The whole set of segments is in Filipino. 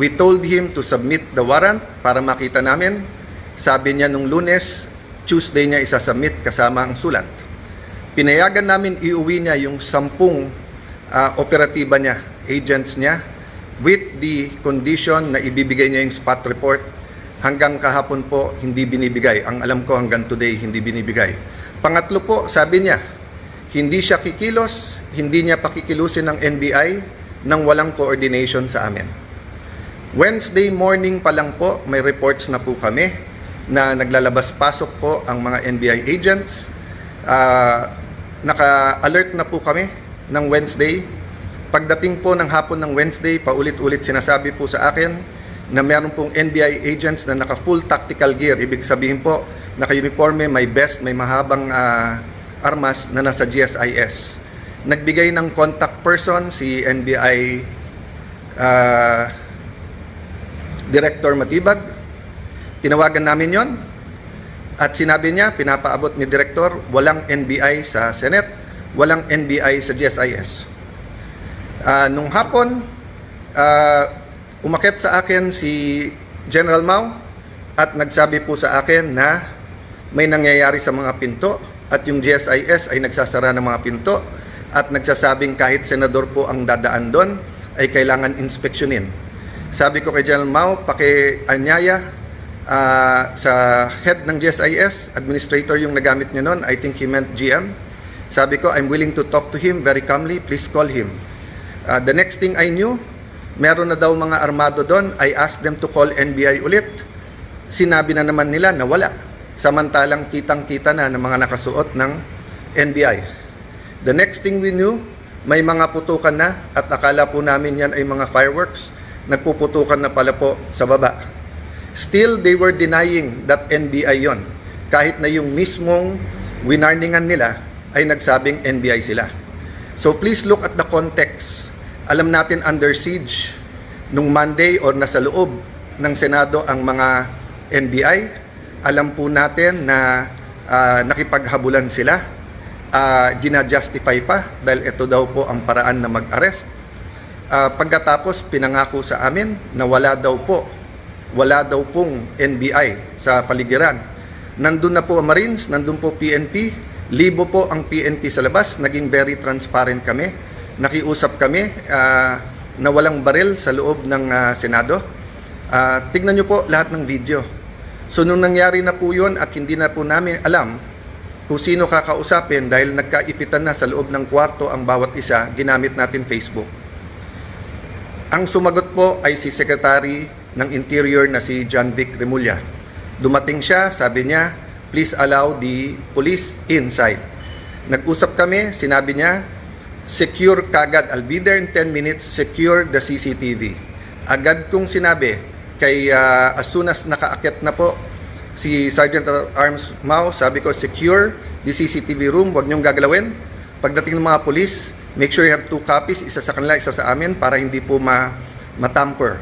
We told him to submit the warrant para makita namin. Sabi niya nung Lunes, Tuesday niya isasubmit kasama ang sulat. Pinayagan namin iuwi niya yung 10 operatiba niya, agents niya, with the condition na ibibigay niya yung spot report. Hanggang kahapon po, hindi binibigay. Ang alam ko hanggang today, hindi binibigay. Pangatlo po, sabi niya, hindi siya kikilos, hindi niya pakikilusin ng NBI nang walang coordination sa amin. Wednesday morning pa lang po, may reports na po kami na naglalabas-pasok po ang mga NBI agents. Naka-alert na po kami ng Wednesday. Pagdating po ng hapon ng Wednesday, paulit-ulit sinasabi po sa akin na meron pong NBI agents na naka-full tactical gear. Ibig sabihin po, naka-uniforme, may vest, may mahabang armas na nasa GSIS. Nagbigay ng contact person si NBI Director Matibag. Tinawagan namin yon at sinabi niya, pinapaabot ni Director, walang NBI sa Senate, walang NBI sa GSIS. Nung hapon, umakyat sa akin si General Mao at nagsabi po sa akin na may nangyayari sa mga pinto at yung GSIS ay nagsasara ng mga pinto at nagsasabing kahit senador po ang dadaan doon ay kailangan inspeksyonin. Sabi ko kay General Mao, pakianyaya sa head ng GSIS, administrator yung nagamit niya noon, I think he meant GM. Sabi ko, I'm willing to talk to him very calmly, please call him. The next thing I knew, meron na daw mga armado doon. I asked them to call NBI ulit. Sinabi na naman nila na wala. Samantalang kitang-kita na ng mga nakasuot ng NBI. The next thing we knew, may mga putukan na at akala po namin yan ay mga fireworks. Nagpuputukan na pala po sa baba. Still, they were denying that NBI yon. Kahit na yung mismong winarningan nila ay nagsabing NBI sila. So please look at the context. Alam natin under siege nung Monday or nasa loob ng Senado ang mga NBI. Alam po natin na nakipaghabulan sila. Gina-justify pa dahil ito daw po ang paraan na mag-arrest. Pagkatapos pinangako sa amin na wala daw pong NBI sa paligiran. Nandun na po ang Marines, nandun po PNP, libo po ang PNP sa labas, naging very transparent kami. Nakiusap kami na walang baril sa loob ng Senado. Tignan nyo po lahat ng video. So nung nangyari na po yun at hindi na po namin alam kung sino kakausapin dahil nagkaipitan na sa loob ng kwarto ang bawat isa, ginamit natin Facebook. Ang sumagot po ay si Secretary ng Interior na si John Vic Remulla. Dumating siya, sabi niya, please allow the police inside. Nag-usap kami, sinabi niya, secure kagad, I'll be there in 10 minutes, secure the CCTV. Agad kong sinabi, kay as soon as nakaakyat na po si Sergeant at Arms Mao, sabi ko, secure the CCTV room, huwag niyong gagalawin. Pagdating ng mga police, make sure you have 2 copies, isa sa kanila, isa sa amin, para hindi po matamper.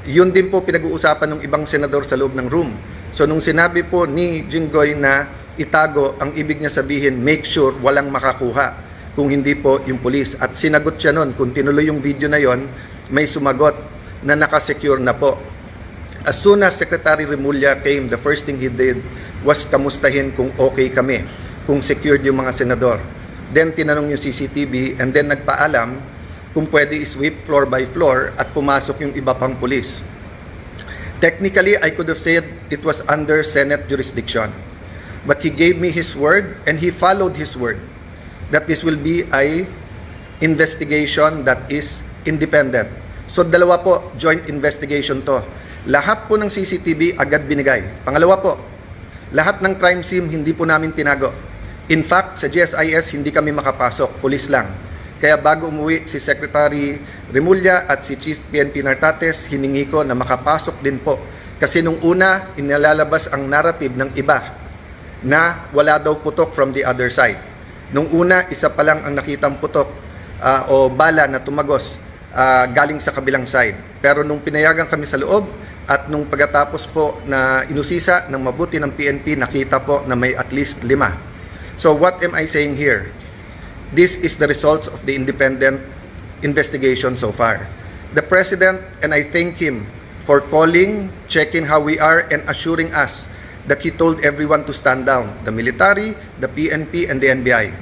Yun din po pinag-uusapan ng ibang senador sa loob ng room. So nung sinabi po ni Jinggoy na itago, ang ibig niya sabihin, make sure walang makakuha kung hindi po yung police. At sinagot siya nun, kung tinuloy yung video na yon, may sumagot na nakasecure na po. As soon as Secretary Remulla came, the first thing he did was kamustahin kung okay kami, kung secured yung mga senador. Then tinanong yung CCTV and then nagpaalam kung pwede i-sweep floor by floor at pumasok yung iba pang pulis. Technically, I could have said it was under Senate jurisdiction. But he gave me his word and he followed his word that this will be a investigation that is independent. So dalawa po, joint investigation to. Lahat po ng CCTV agad binigay. Pangalawa po, lahat ng crime scene hindi po namin tinago. In fact, sa GSIS hindi kami makapasok, pulis lang. Kaya bago umuwi si Secretary Remulla at si Chief PNP Nartates, hiningi ko na makapasok din po. Kasi nung una, inilalabas ang narrative ng iba na wala daw putok from the other side. Nung una, isa pa lang ang nakitang putok o bala na tumagos galing sa kabilang side. Pero nung pinayagan kami sa loob at nung pagkatapos po na inusisa ng mabuti ng PNP, nakita po na may at least 5. So what am I saying here? This is the results of the independent investigation so far. the President, and I thank him for calling, checking how we are, and assuring us that he told everyone to stand down, the military, the PNP, and the NBI.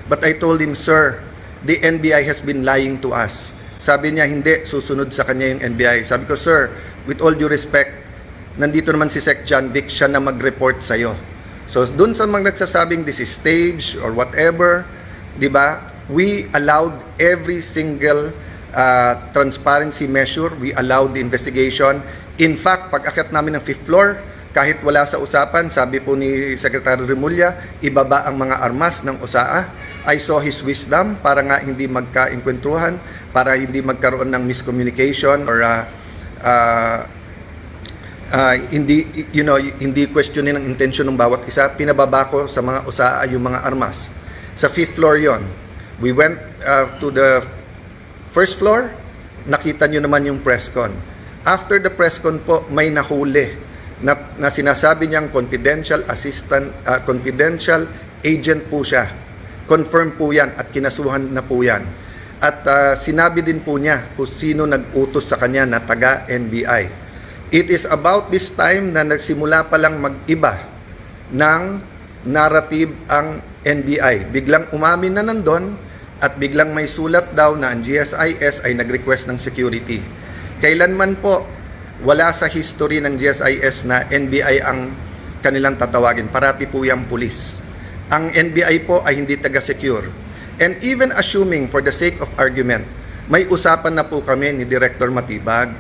But I told him, sir, the NBI has been lying to us. Sabi niya, hindi, susunod sa kanya yung NBI. Sabi ko, sir, with all due respect, nandito naman si Sec. John Vic, siya na mag-report sa'yo. So, dun sa mga nagsasabing this is stage or whatever, di ba, we allowed every single transparency measure, we allowed the investigation. In fact, pag akyat namin ng 5th floor, kahit wala sa usapan, sabi po ni Secretary Remulla, ibaba ang mga armas ng USAA. I saw his wisdom para nga hindi magka-enkwentuhan, para hindi magkaroon ng miscommunication or hindi questionin ang intention ng bawat isa. Pinababa ko sa mga USAA yung mga armas. Sa 5th floor yon. We went to the 1st floor, nakita nyo naman yung press con. After the press con po, may nahuli na sinasabi niyang confidential assistant, confidential agent po siya. Confirm po yan at kinasuhan na po yan. At sinabi din po niya kung sino nag-utos sa kanya na taga-NBI. It is about this time na nagsimula pa lang mag-iba ng narrative ang NBI. Biglang umamin na nandun at biglang may sulat daw na ang GSIS ay nag-request ng security. Kailanman po, wala sa history ng GSIS na NBI ang kanilang tatawagin. Parati po yung pulis. Ang NBI po ay hindi taga-secure. And even assuming for the sake of argument, may usapan na po kami ni Director Matibag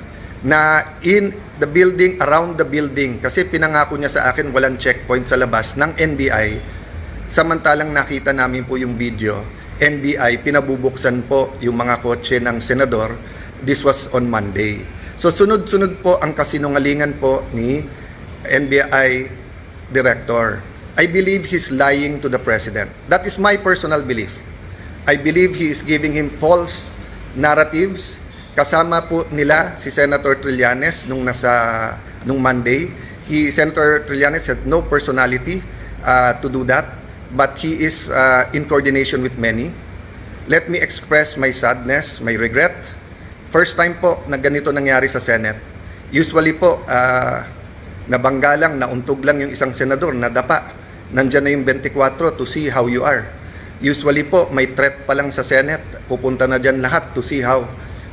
na in the building, around the building, kasi pinangako niya sa akin walang checkpoint sa labas ng NBI. Samantalang nakita namin po yung video, NBI, pinabubuksan po yung mga kotse ng senador. This was on Monday. So sunod-sunod po ang kasinungalingan po ni NBI Director. I believe he's lying to the President. That is my personal belief. I believe he is giving him false narratives. Kasama po nila si Senator Trillanes nung Monday. Senator Trillanes had no personality to do that, but he is in coordination with many. Let me express my sadness, my regret. First time po na ganito nangyari sa Senate. Usually po, nabangga lang, nauntog lang yung isang senador, nadapa. Nandyan na yung 24 to see how you are. Usually po, may threat pa lang sa Senate, pupunta na dyan lahat to see how.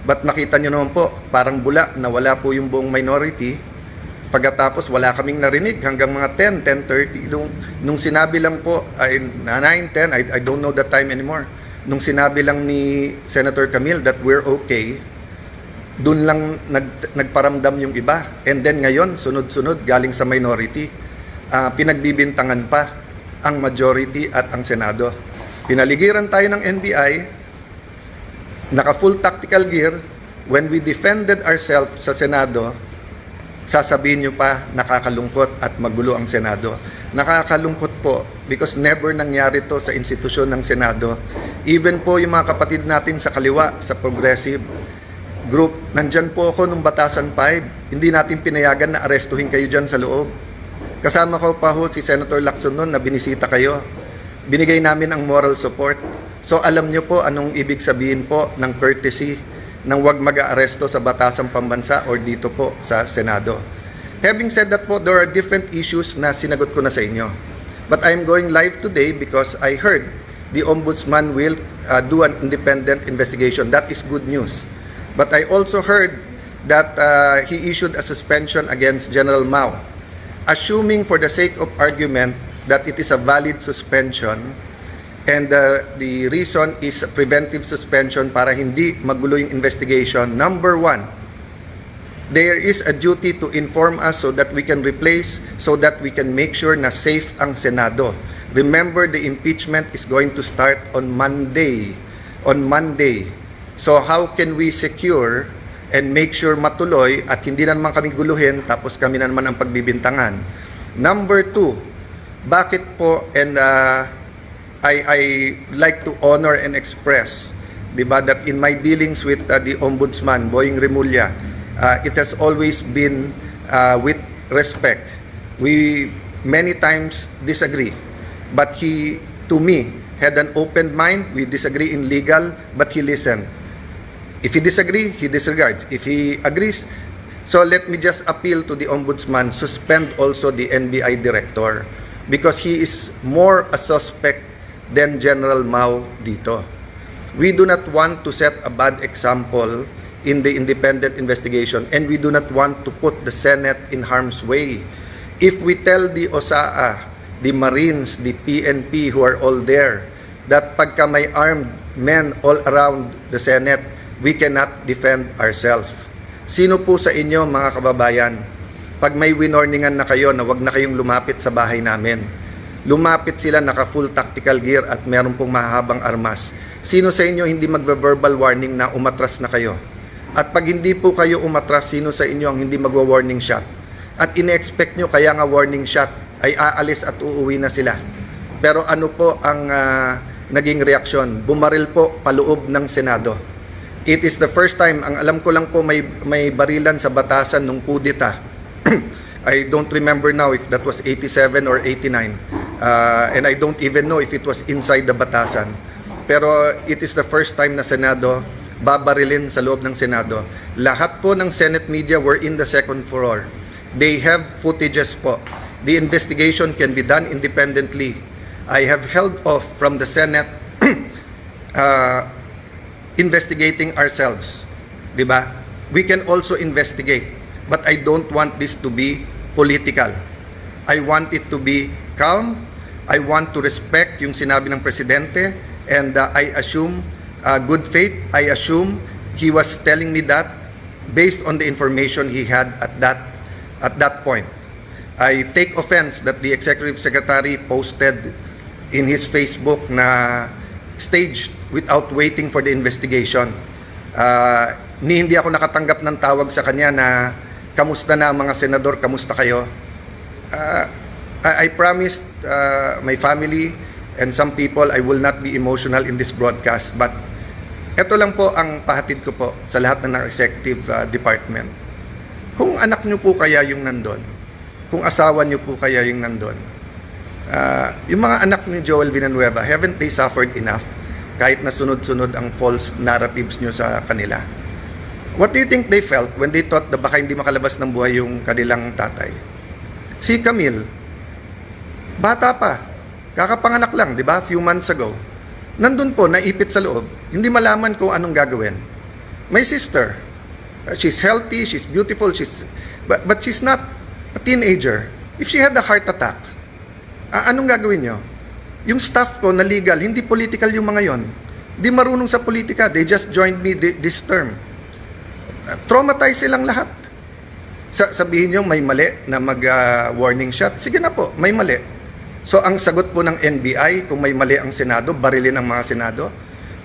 But makita nyo naman po, parang bula na wala po yung buong minority. Pagkatapos, wala kaming narinig hanggang mga 10, 10:30. Nung sinabi lang po, ay 9, 10, I don't know the time anymore. Nung sinabi lang ni Senator Camille that we're okay, doon lang nagparamdam yung iba. And then ngayon, sunod-sunod, galing sa minority, pinagbibintangan pa ang majority at ang Senado. Pinaligiran tayo ng NBI, naka-full tactical gear. When we defended ourselves sa Senado, sasabihin nyo pa, nakakalungkot at magulo ang Senado. Nakakalungkot po because never nangyari to sa institusyon ng Senado. Even po yung mga kapatid natin sa kaliwa, sa progressive group, nandyan po ako nung Batasan 5, hindi natin pinayagan na arestuhin kayo dyan sa loob. Kasama ko pa ho si Senator Lacson noon na binisita kayo. Binigay namin ang moral support. So alam nyo po anong ibig sabihin po ng courtesy ng wag mag-aaresto sa Batasang Pambansa or dito po sa Senado. Having said that po, there are different issues na sinagot ko na sa inyo. But I'm going live today because I heard the Ombudsman will do an independent investigation. That is good news. But I also heard that he issued a suspension against General Mao. Assuming for the sake of argument that it is a valid suspension and the reason is a preventive suspension para hindi magulo yung investigation, number one, there is a duty to inform us so that we can replace, so that we can make sure na safe ang Senado. Remember, the impeachment is going to start on Monday. So how can we secure and make sure matuloy at hindi na naman kami guluhin tapos kami na naman ang pagbibintangan? Number two, bakit po, and I like to honor and express, diba, that in my dealings with the Ombudsman, Boying Remulla, it has always been with respect. We many times disagree, but he, to me, had an open mind. We disagree in legal, but he listened. If he disagree, he disregards. If he agrees, so let me just appeal to the Ombudsman, suspend also the NBI director because he is more a suspect than General Mao dito. We do not want to set a bad example in the independent investigation, and we do not want to put the Senate in harm's way. If we tell the OSAA, the Marines, the PNP who are all there, that pagka may armed men all around the Senate, we cannot defend ourselves. Sino po sa inyo, mga kababayan, pag may winorningan na kayo na wag na kayong lumapit sa bahay namin, lumapit sila naka full tactical gear at meron pong mahahabang armas. Sino sa inyo hindi magve-verbal warning na umatras na kayo? At pag hindi po kayo umatras, sino sa inyo ang hindi magwa-warning shot? At ine-expect nyo kaya nga warning shot ay aalis at uuwi na sila. Pero ano po ang naging reaksyon? Bumaril po paloob ng Senado. It is the first time, ang alam ko lang po may barilan sa batasan nung kudeta. I don't remember now if that was 87 or 89. And I don't even know if it was inside the batasan. Pero it is the first time na Senado babarilin sa loob ng Senado. Lahat po ng Senate media were in the second floor. They have footages po. The investigation can be done independently. I have held off from the Senate investigating ourselves. Diba? We can also investigate. But I don't want this to be political. I want it to be calm. I want to respect yung sinabi ng Presidente. And I assume good faith. I assume he was telling me that based on the information he had at that point. I take offense that the Executive Secretary posted in his Facebook na staged without waiting for the investigation. Hindi ako nakatanggap ng tawag sa kanya na kamusta na mga senador, kamusta kayo? I promised my family and some people I will not be emotional in this broadcast, but ito lang po ang pahatid ko po sa lahat ng executive department. Kung anak nyo po kaya yung nandun, kung asawa nyo po kaya yung nandun, yung mga anak ni Joel Villanueva, haven't they suffered enough kahit na sunod-sunod ang false narratives nyo sa kanila? What do you think they felt when they thought na baka hindi makalabas ng buhay yung kanilang tatay? Si Camille, bata pa, kakapanganak lang, di ba? Few months ago. Nandun po, naipit sa loob, hindi malaman kung anong gagawin. My sister, she's healthy, she's beautiful, but she's not a teenager. If she had a heart attack, anong gagawin nyo? Yung staff ko na legal, hindi political yung mga yon. Di marunong sa politika. They just joined me this term. Traumatized silang lahat. Sabihin nyo may mali na mag-warning shot. Sige na po, may mali. So ang sagot po ng NBI, kung may mali ang Senado, barilin ang mga Senado.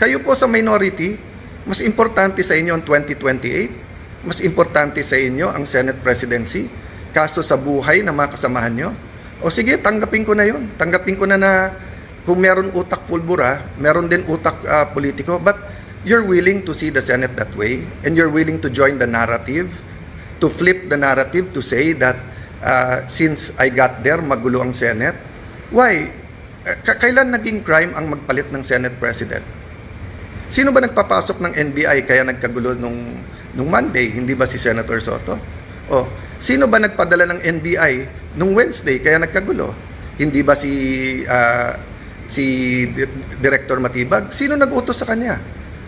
Kayo po sa minority, mas importante sa inyo ang 2028, mas importante sa inyo ang Senate presidency, kaso sa buhay ng mga kasamahan nyo. O sige, tanggapin ko na yun. Tanggapin ko na kung meron utak pulbura, meron din utak politiko, but you're willing to see the Senate that way, and you're willing to join the narrative, to flip the narrative, to say that since I got there, magulo ang Senate. Why? Kailan naging crime ang magpalit ng Senate President? Sino ba nagpapasok ng NBI kaya nagkagulo nung Monday? Hindi ba si Senator Soto? O, sino ba nagpadala ng NBI nung Wednesday kaya nagkagulo? Hindi ba si Director Matibag? Sino nag-utos sa kanya?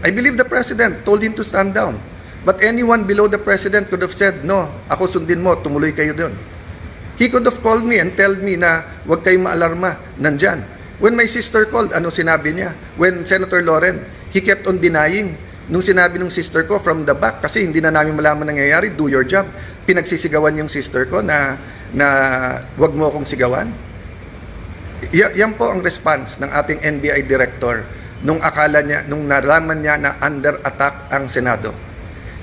I believe the President told him to stand down. But anyone below the President could have said, no, ako sundin mo, tumuloy kayo doon. He could have called me and told me na huwag kayong maalarma, nandyan. When my sister called, ano sinabi niya? When Senator Loren, he kept on denying. Nung sinabi ng sister ko from the back, kasi hindi na namin malaman nangyayari, do your job. Pinagsisigawan yung sister ko na huwag mo akong sigawan. Yan po ang response ng ating NBI director nung akala niya, nung nalaman niya na under attack ang Senado.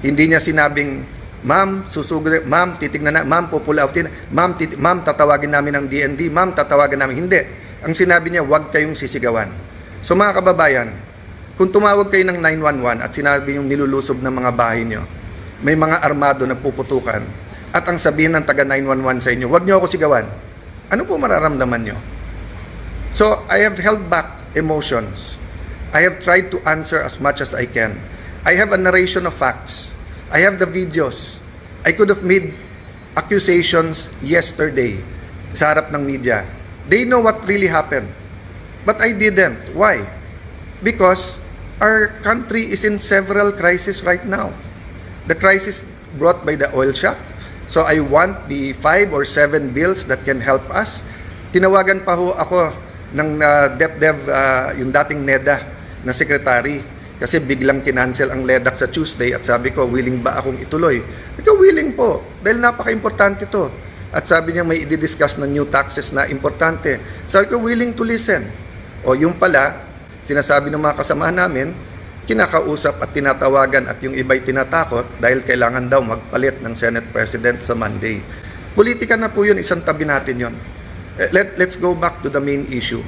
Hindi niya sinabing, ma'am, susugod, ma'am, titignan na, ma'am, pupull outin, ma'am, tatawagin namin ng DND, ma'am, tatawagin namin. Hindi. Ang sinabi niya, huwag kayong sisigawan. So mga kababayan, kung tumawag kayo ng 911 at sinabi yung nilulusob ng mga bahay nyo, may mga armado na puputukan, at ang sabihin ng taga 911 sa inyo, huwag nyo ako sigawan, ano po mararamdaman nyo? So, I have held back emotions. I have tried to answer as much as I can. I have a narration of facts. I have the videos. I could have made accusations yesterday sa harap ng media. They know what really happened. But I didn't. Why? Because our country is in several crises right now. The crisis brought by the oil shock. So I want the 5 or 7 bills that can help us. Tinawagan pa ho ako ng DepDev, yung dating NEDA na secretary, kasi biglang kinancel ang LEDAC sa Tuesday at sabi ko, willing ba akong ituloy? Ikaw, willing po, dahil napaka-importante to. At sabi niya may i-discuss na new taxes na importante. Sabi ko, willing to listen. O yung pala, sinasabi ng mga kasamahan namin, kinakausap at tinatawagan at yung iba'y tinatakot dahil kailangan daw magpalit ng Senate President sa Monday. Politika na po yun, isang tabi natin yun. Let's go back to the main issue.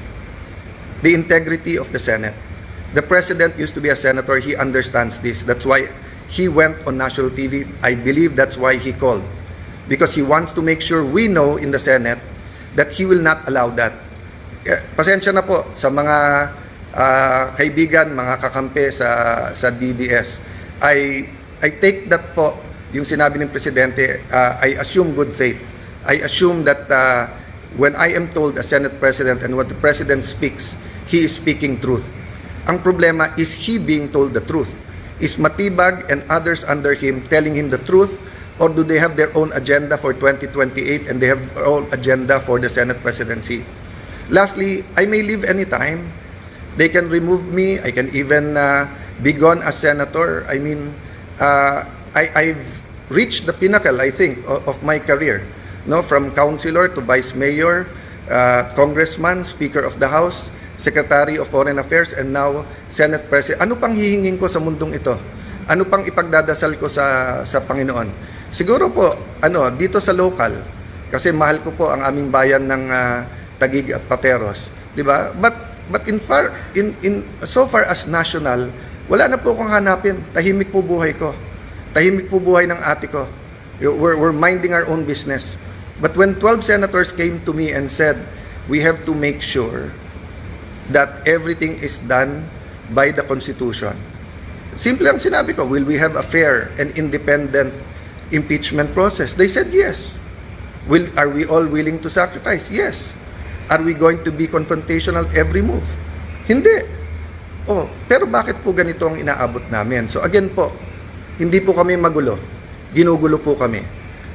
The integrity of the Senate. The President used to be a senator. He understands this. That's why he went on national TV. I believe that's why he called. Because he wants to make sure we know in the Senate that he will not allow that. Pasensya na po sa mga kaibigan, mga kakampi sa DDS. I take that po, yung sinabi ng Presidente, I assume good faith. I assume that when I am told as Senate President and when the President speaks, he is speaking truth. Ang problema is he being told the truth. Is Matibag and others under him telling him the truth, or do they have their own agenda for 2028 and they have their own agenda for the Senate presidency? Lastly, I may leave anytime. They can remove me. I can even be gone as senator. I mean, I've reached the pinnacle, I think, of my career. No, from councilor to vice mayor, congressman, speaker of the House, Secretary of Foreign Affairs, and now Senate President. Ano pang hihingin ko sa mundong ito? Ano pang ipagdadasal ko sa Panginoon? Siguro po, dito sa local, kasi mahal ko po ang aming bayan ng Taguig at Pateros, di ba? But so far as national, wala na po akong hanapin. Tahimik po buhay ko. Tahimik po buhay ng ate ko. We're minding our own business. But when 12 senators came to me and said, we have to make sure that everything is done by the Constitution. Simple ang sinabi ko, will we have a fair and independent impeachment process? They said yes. Are we all willing to sacrifice? Yes. Are we going to be confrontational at every move? Hindi. Pero bakit po ganito ang inaabot namin? So again po, hindi po kami magulo. Ginugulo po kami.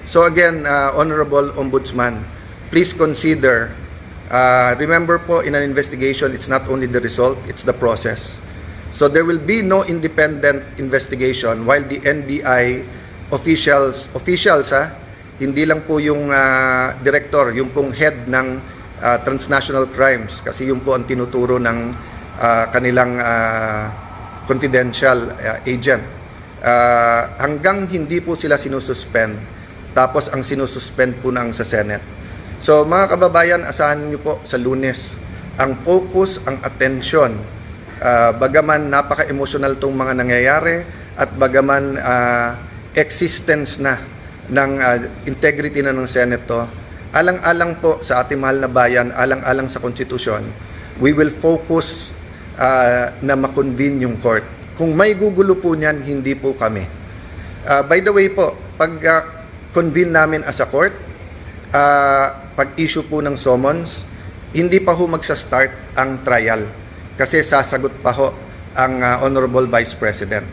So again, Honorable Ombudsman, please consider, remember po, in an investigation, it's not only the result, it's the process. So there will be no independent investigation while the NBI officials hindi lang po yung director, yung pong head ng transnational crimes, kasi yung po ang tinuturo ng kanilang confidential agent. Hanggang hindi po sila sinususpend, tapos ang sinususpend po ng sa Senate. So mga kababayan, asahan niyo po sa Lunes, ang focus, ang atensyon, bagaman napaka-emotional tong mga nangyayari at bagaman existence na ng integrity na ng Senate to, alang-alang po sa ating mahal na bayan, alang-alang sa konstitusyon, we will focus na makonvene yung court. Kung may gugulo po niyan, hindi po kami. By the way po, pag convene namin as a court, pag-issue po ng summons, hindi pa ho magsa-start ang trial kasi sasagot pa ho ang Honorable Vice President.